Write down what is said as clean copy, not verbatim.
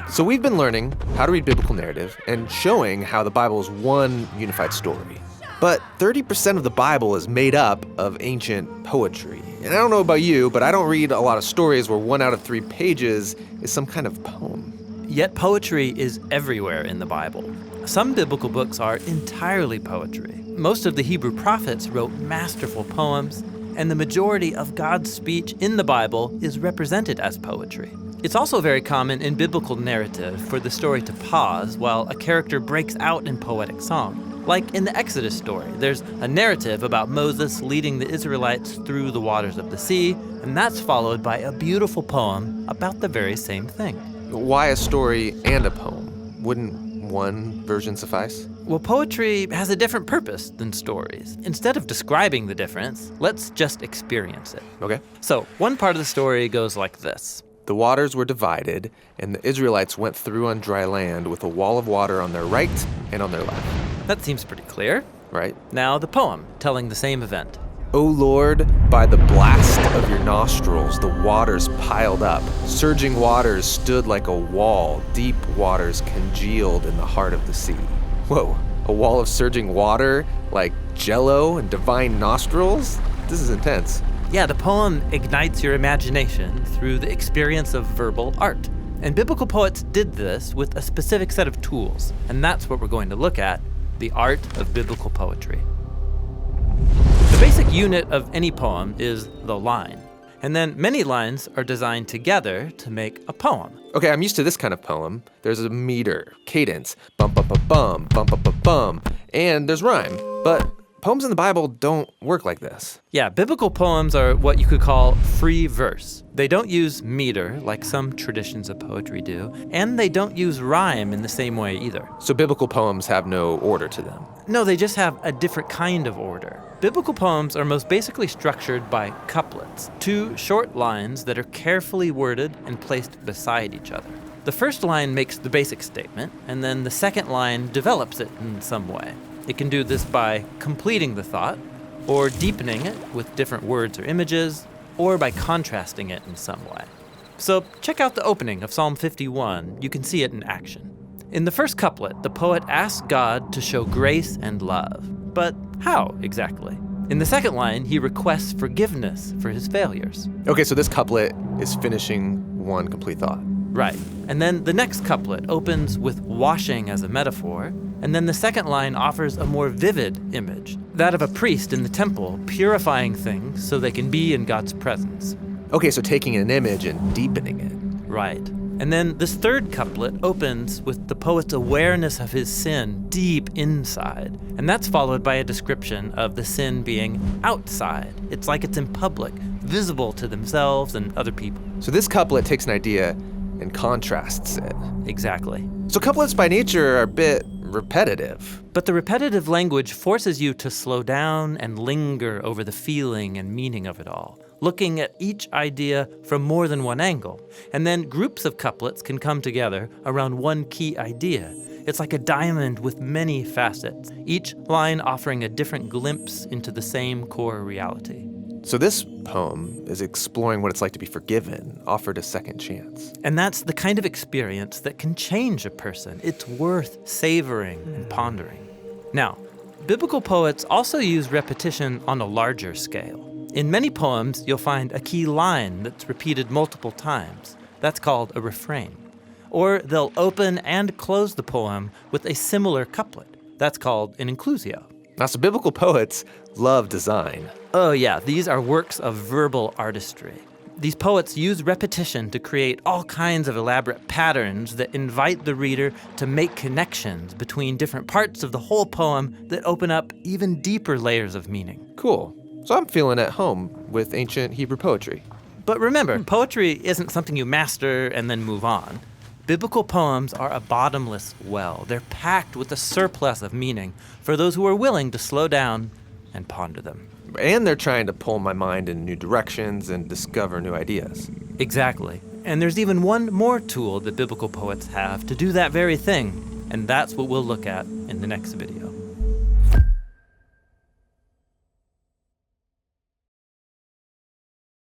So we've been learning how to read biblical narrative and showing how the Bible is one unified story. But 30% of the Bible is made up of ancient poetry. And I don't know about you, but I don't read a lot of stories where 1 out of 3 pages is some kind of poem. Yet poetry is everywhere in the Bible. Some biblical books are entirely poetry. Most of the Hebrew prophets wrote masterful poems, and the majority of God's speech in the Bible is represented as poetry. It's also very common in biblical narrative for the story to pause while a character breaks out in poetic song. Like in the Exodus story, there's a narrative about Moses leading the Israelites through the waters of the sea, and that's followed by a beautiful poem about the very same thing. Why a story and a poem? Wouldn't one version suffice? Well, poetry has a different purpose than stories. Instead of describing the difference, let's just experience it. Okay. So, one part of the story goes like this. The waters were divided, and the Israelites went through on dry land with a wall of water on their right and on their left. That seems pretty clear. Right? Now the poem, telling the same event. O Lord, by the blast of your nostrils, the waters piled up. Surging waters stood like a wall. Deep waters congealed in the heart of the sea. Whoa, a wall of surging water? Like jello and divine nostrils? This is intense. Yeah, the poem ignites your imagination through the experience of verbal art. And biblical poets did this with a specific set of tools. And that's what we're going to look at, the art of biblical poetry. The basic unit of any poem is the line. And then many lines are designed together to make a poem. Okay, I'm used to this kind of poem. There's a meter, cadence, bum bum bum bum, bum bum bum bum, and there's rhyme. But poems in the Bible don't work like this. Yeah, biblical poems are what you could call free verse. They don't use meter like some traditions of poetry do, and they don't use rhyme in the same way either. So biblical poems have no order to them. No, they just have a different kind of order. Biblical poems are most basically structured by couplets, 2 short lines that are carefully worded and placed beside each other. The first line makes the basic statement, and then the second line develops it in some way. It can do this by completing the thought, or deepening it with different words or images, or by contrasting it in some way. So check out the opening of Psalm 51. You can see it in action. In the first couplet, the poet asks God to show grace and love. But how exactly? In the second line, he requests forgiveness for his failures. Okay, so this couplet is finishing one complete thought. Right. And then the next couplet opens with washing as a metaphor, and then the second line offers a more vivid image, that of a priest in the temple purifying things so they can be in God's presence. Okay, so taking an image and deepening it. Right. And then this third couplet opens with the poet's awareness of his sin deep inside. And that's followed by a description of the sin being outside. It's like it's in public, visible to themselves and other people. So this couplet takes an idea and contrasts it. Exactly. So couplets by nature are a bit repetitive. But the repetitive language forces you to slow down and linger over the feeling and meaning of it all, looking at each idea from more than one angle. And then groups of couplets can come together around one key idea. It's like a diamond with many facets, each line offering a different glimpse into the same core reality. So this poem is exploring what it's like to be forgiven, offered a second chance. And that's the kind of experience that can change a person. It's worth savoring and pondering. Now, biblical poets also use repetition on a larger scale. In many poems, you'll find a key line that's repeated multiple times. That's called a refrain. Or they'll open and close the poem with a similar couplet. That's called an inclusio. Now, so biblical poets love design. Oh yeah, these are works of verbal artistry. These poets use repetition to create all kinds of elaborate patterns that invite the reader to make connections between different parts of the whole poem that open up even deeper layers of meaning. Cool. So I'm feeling at home with ancient Hebrew poetry. But remember, poetry isn't something you master and then move on. Biblical poems are a bottomless well. They're packed with a surplus of meaning for those who are willing to slow down and ponder them. And they're trying to pull my mind in new directions and discover new ideas. Exactly. And there's even one more tool that biblical poets have to do that very thing, and that's what we'll look at in the next video.